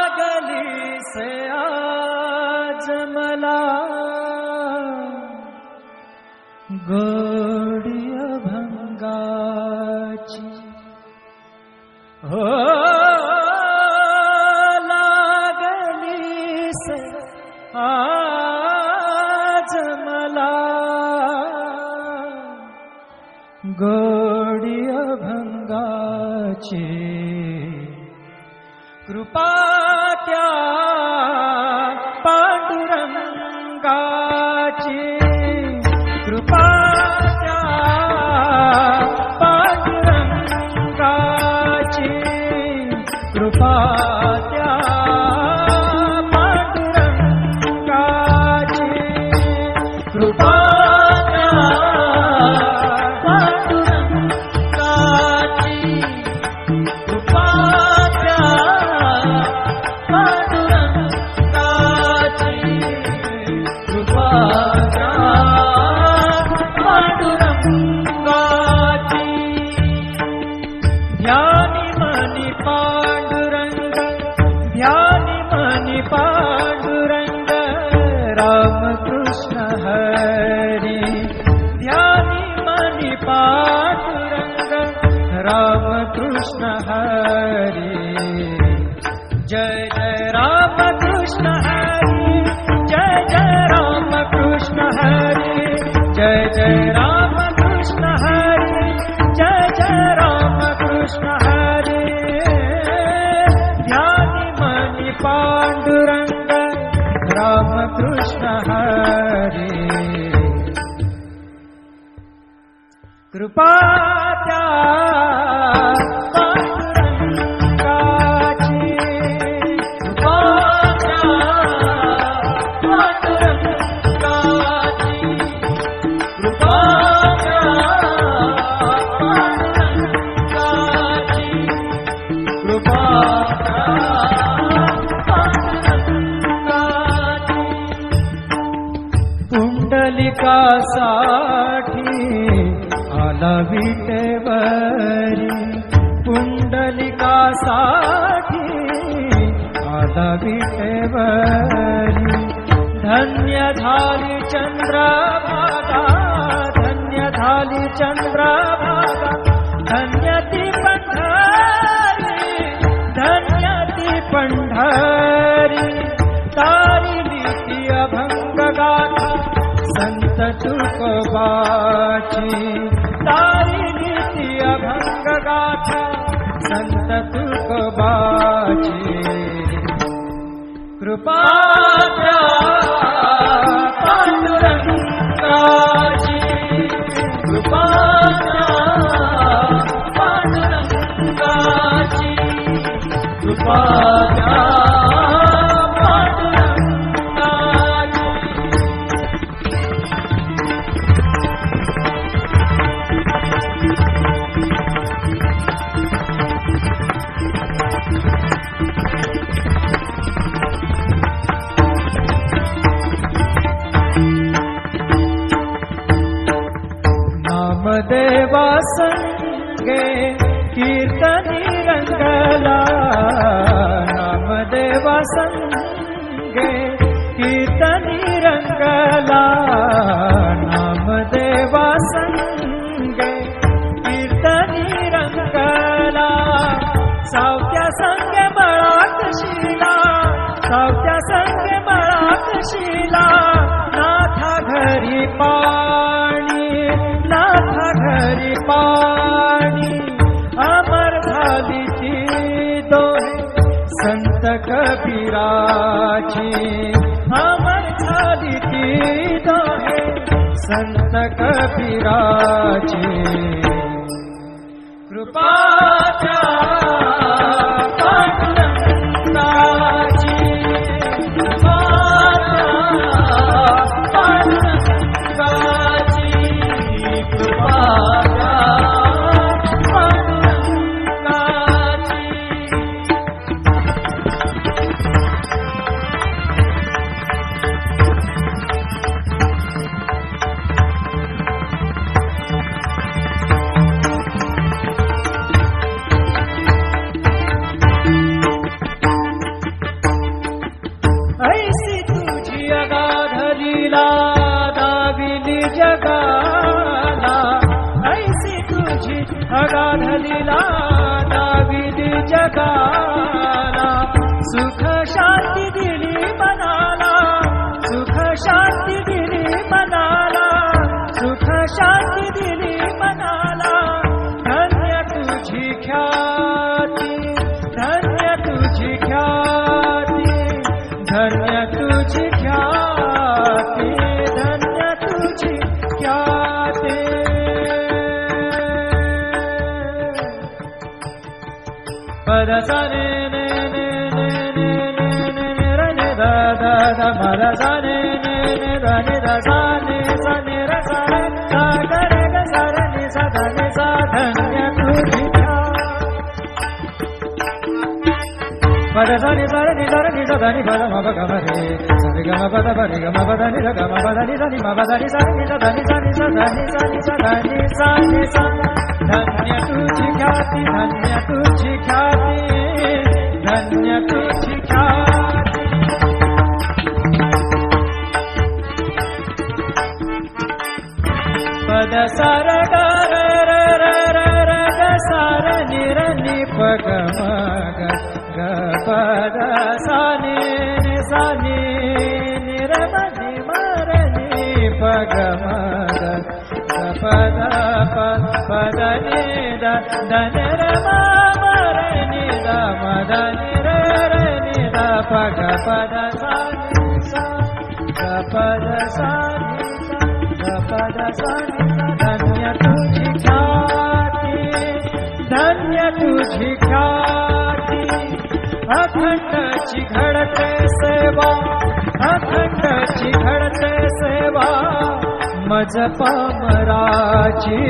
लागली से आज मला गोडी अभंगाची हो लागली से आज मला गोडी अभंगाची कृपा त्या पांडुरंगाची कृपा त्या पांडुरंगाची कृपा त्या पांडुरंगाची कृपा त्या पांडुरंगाची कृपा पांडुरंग रामकृष्ण हरी ध्यानी मनी पांडुरंग रामकृष्ण हरी जय जय रामकृष्ण हरी जय जय रामकृष्ण हरी जय जय रामकृष्ण हरी जय जय रामकृष्ण हरी ध्यानी मनी पांडुरंग रामकृष्ण हरी कृपा त्या पांडुरंगाची कृपा त्या पांडुरंगाची कृपा त्या पांडुरंगाची कृपा पुंडलिकासाठी आला विटेवरी पुंडलिकासाठी आला विटेवरी धन्य झाली चंद्रभागा धन्य झाली चंद्रभागा धन्य ती पंढरी धन्य ती पंढरी तारिली ती अभंग गाथा संत तुकोबाची तारिली ती अभंग गाथा संत तुकोबाची कृपा त्या पांडुरंगाची कृपा त्या पांडुरंगाची कृपा त्या नामदेवा संगे कीर्तनी रंगला नामदेवा संगे कीर्तनी रंगला नामदेवा संगे कीर्तनी रंगला सावत्या संगे बळात शिला सावत्या संगे बळात शिला नाथा घरी पाणी नाथा घरी पाणी अमर झाली ती दोहे संत कबीराची अमर झाली ती दोहे संत कबीराची कृपा त्या पांडुरंगाची कृपा लीला दाविली जगाला, ऐसी तुझी अगाध लीला दाविली जगाला. सुख शांती दिली मनाला, सुख शांती दिली मनाला, सुख शांती दिली मनाला. धन्य तुझी ख्याती, धन्य तुझी ख्याती, धन्य तुझी ख्याती, धन्य तुझी ख्याती. पद सा ने ने ने ने ने ने ने रे ने दा दा दा पद सा ने ने ने दा ने दा सा ने सा ने रे सा रे सा गा रे गा सा रे ने सा धा ने सा. धन्य तुझी पद सा नि सा रे नि सा रे नि सा धा नि पद म प ग म रे सा रे ग म प द प रे ग म प द नि र ग म प द नि सा नि म प द नि सा नि सा धा नि सा नि सा धा नि सा नि सा धा नि सा नि सा. धन्य तुझी ख्याती, धन्य तुझी ख्याती, धन्य तुझी ख्याती. पद सा र ग र र र र र ग सा र नि र नि प ग म ग ग प द सा नि नि सा नि नि र म नि म र नि प ग म ग ग प द प प द नि द द न र म म र नि द म द नि र र नि द प ग प द सा नि सा ग प द सा नि सा ग प द सा नि सा. धन्य तुझी ख्याती, धन्य तुझी ख्याती. अखंडची घडते सेवा, अखंडची घडते सेवा मज पामराची.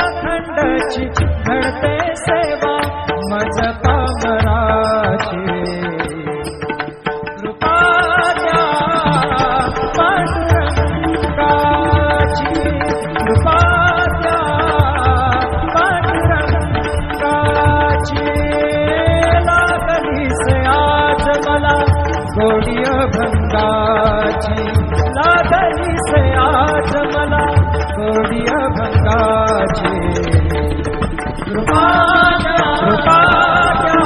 अखंडची घडते सेवा मज पामराची. कृपा द्या पांडुरंगाची, कृपा द्या पांडुरंगाची. लागली से आज मला गोडी अभंगाची, लागली से आज मला गोडी अभंगाची. कृपा द्या, कृपा द्या,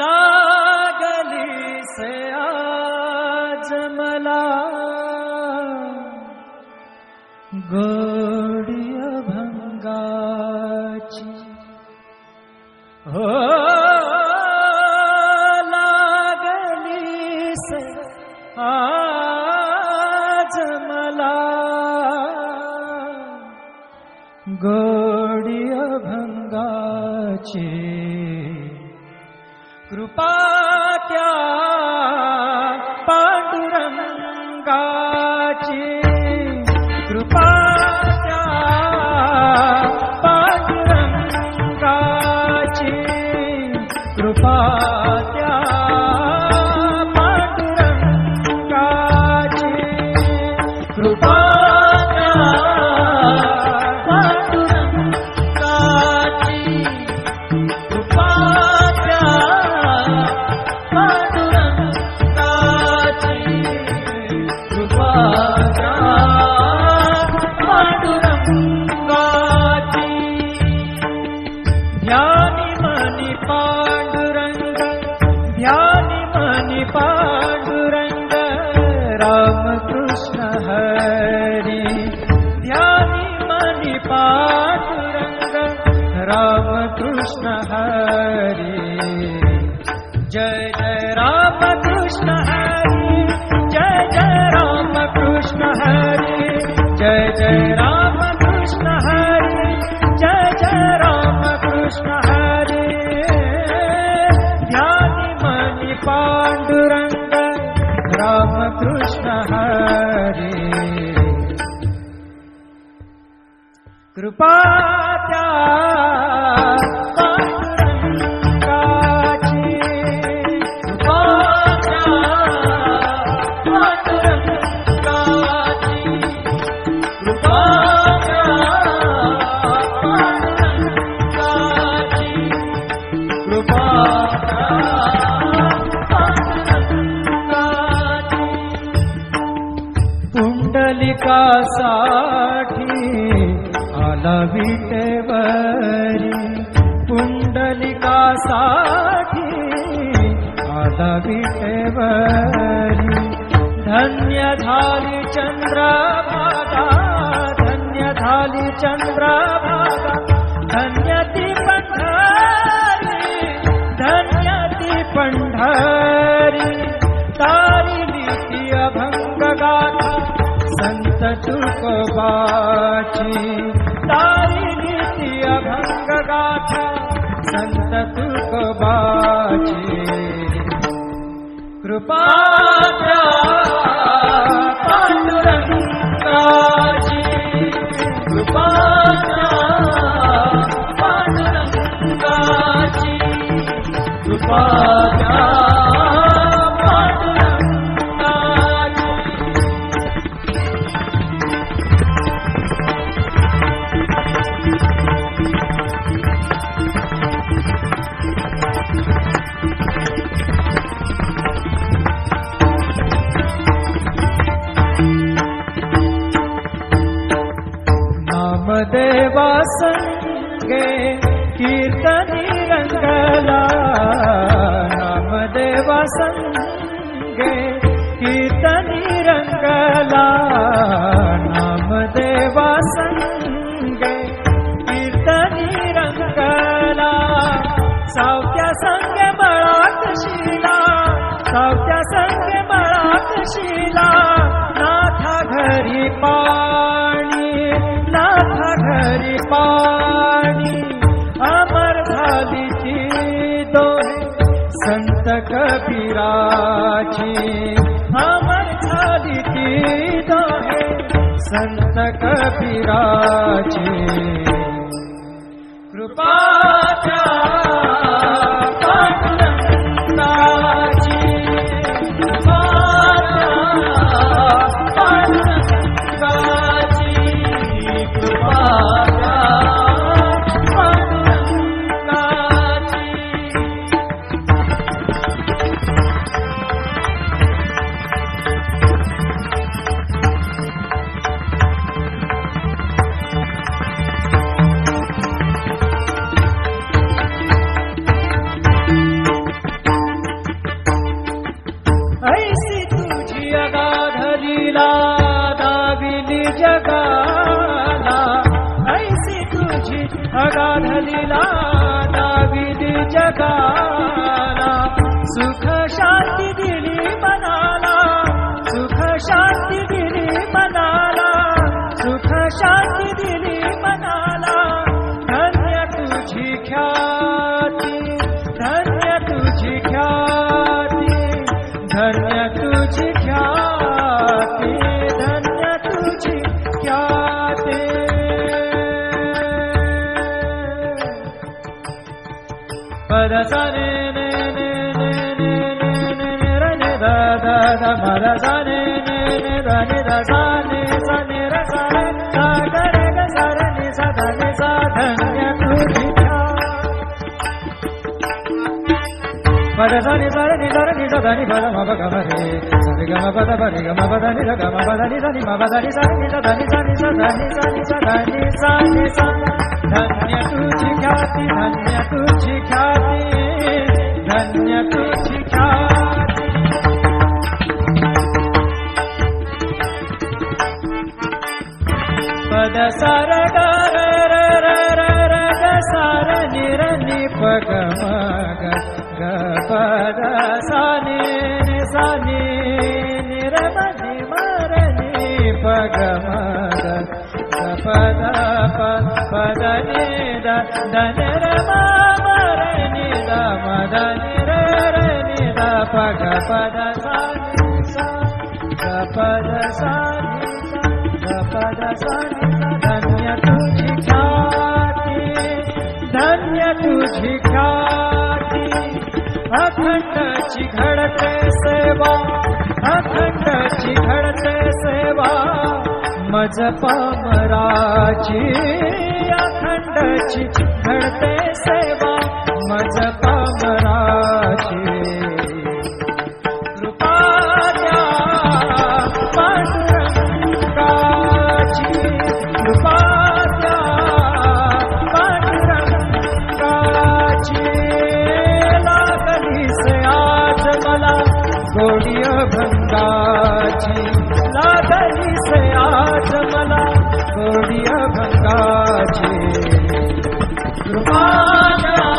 लागली से आज मला गोडी अभंगाची. हो लागली से आज मला गोडी अभंगाची. कृपा त्या पांडुरंगाची, कृपा त्या पांडुरंगाची, कृपा त्या पांडुरंगाची. कृपा त्या पांडुरंगाची, कृपा त्या पांडुरंगाची. कृपा त्या पांडुरंगाची. ध्यानी मनी पांडुरंग, ध्यानी मनी पांडुरंग, रामकृष्ण हरी. ध्यानी मनी पांडुरंग, रामकृष्ण हरी. जय जय रामकृष्ण कृष्ण हरि जय जय राम कृष्ण हरि जय जय राम कृष्ण हरि जय जय राम कृष्ण हरि ध्यानि मणि पांडुरंग राम कृष्ण हरि कृपा त्या पांडुरंगाची कृपा त्या पांडुरंगाची कृपा त्या पांडुरंगाची कृपा त्या पांडुरंगाची पुंडलिकासाठी आला विटेवरी पुंडलिकासाठी आला विटेवरी धन्य झाली चंद्रभागा धन्य झाली चंद्रभागा धन्य ती पंढरी धन्य ती पंढरी तारिली ती अभंग गाथा संत तुकोबाची तारिली ती अभंग गाथा संत तुकोबाची कृपा त्या पांडुरंगाची कृपा त्या पांडुरंगाची कृपा त्या देवा संगे कीर्तनी रंगला नामदेवा संगे कीर्तनी रंगला नामदेवा संगे कीर्तनी रंगला सावत्या संगे मळात शिला सावत्या संगे मळात शिला नाथा घरी पाणी नाथा घरी पाणी अमर झाली ती दोहे संत कबीराची अमर झाली ती दोहे संत कबीराची कृपा त्या पांडुरंगाची कृपा त्या पांडुरंगाची कृपा त्या पांडुरंगाची ऐसी तुझी अगाधलीला दाविली जगाला ऐसी तुझी अगाधलीला दाविली जगाला सुख शांती दिली मनाला सुख शांती दिली मनाला सुख शांती दिली मनाला धन्य तुझी ख्याती धन्य तुझी ख्याती धन्य तुझी ख्याती धन्य तुझी ख्याती पद सा ने ने ने ने ने ने ने ने र ने दा दा दा पद सा ने ने ने दा ने दा सा ने र सा रे सा ग रे ग सा रे नि सा धा नि सा धन्य तुझी पद सा नि सा रे नि सा धा नि पद म प ग म रे सा रे ग म प द प रे ग म प द नि ध ग म प द नि ध नि म प द नि सा नि सा धा नि सा नि सा धा नि सा नि सा धा नि सा नि सा धन्य तुझी ख्याती धन्य तुझी ख्याती धन्य तुझी ख्याती पद सा र ग र र र र र ग सा र नि र नि प ग म ग ग प द सा नि नि सा नि रे म नि म रे नि प ग म ग प द प द नि द द नि रे म म रे नि द म द नि रे रे नि द प ग प द सा नि सा ग प द सा नि सा ग प द सा नि सा धन्य तुझी ख्याती धन्य तुझी ख्याती अखंडची घडते सेवा अखंडची घडते सेवा मज पामराची अखंडची घडते सेवा मज पामराची कृपा द्या पांडुरंगाची कृपा द्या पांडुरंगाची लागली से आज मला गोडी अभंगाची लागली से आज मला गोडी अभंगाची कृपा कृपा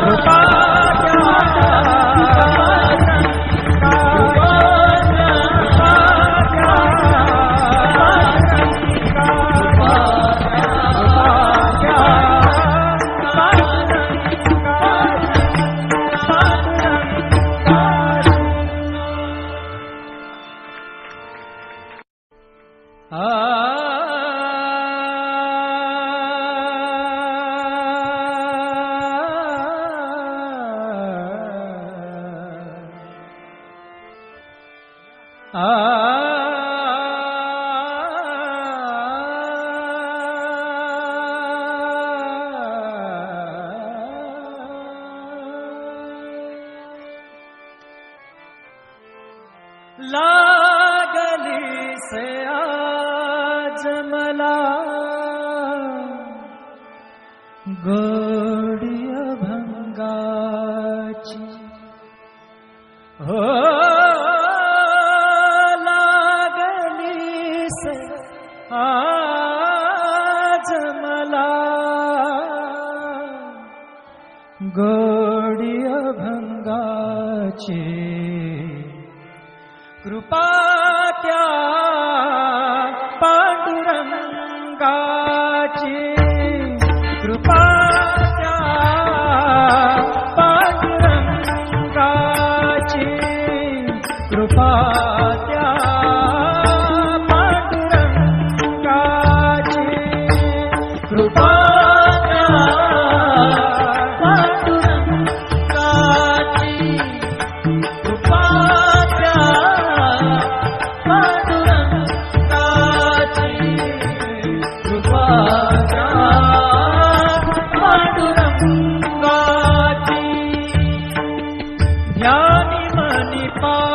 लागली से आज मला गोडी अभंगाची हो लागली से आज मला गोडी अभंगाची कृपा त्या पांडुरंगाची कृपा त्या पांडुरंगाची कृपा त्या पांडुरंगाची कृपा त्या पांडुरंगाची कृपा ध्यानी मनी पा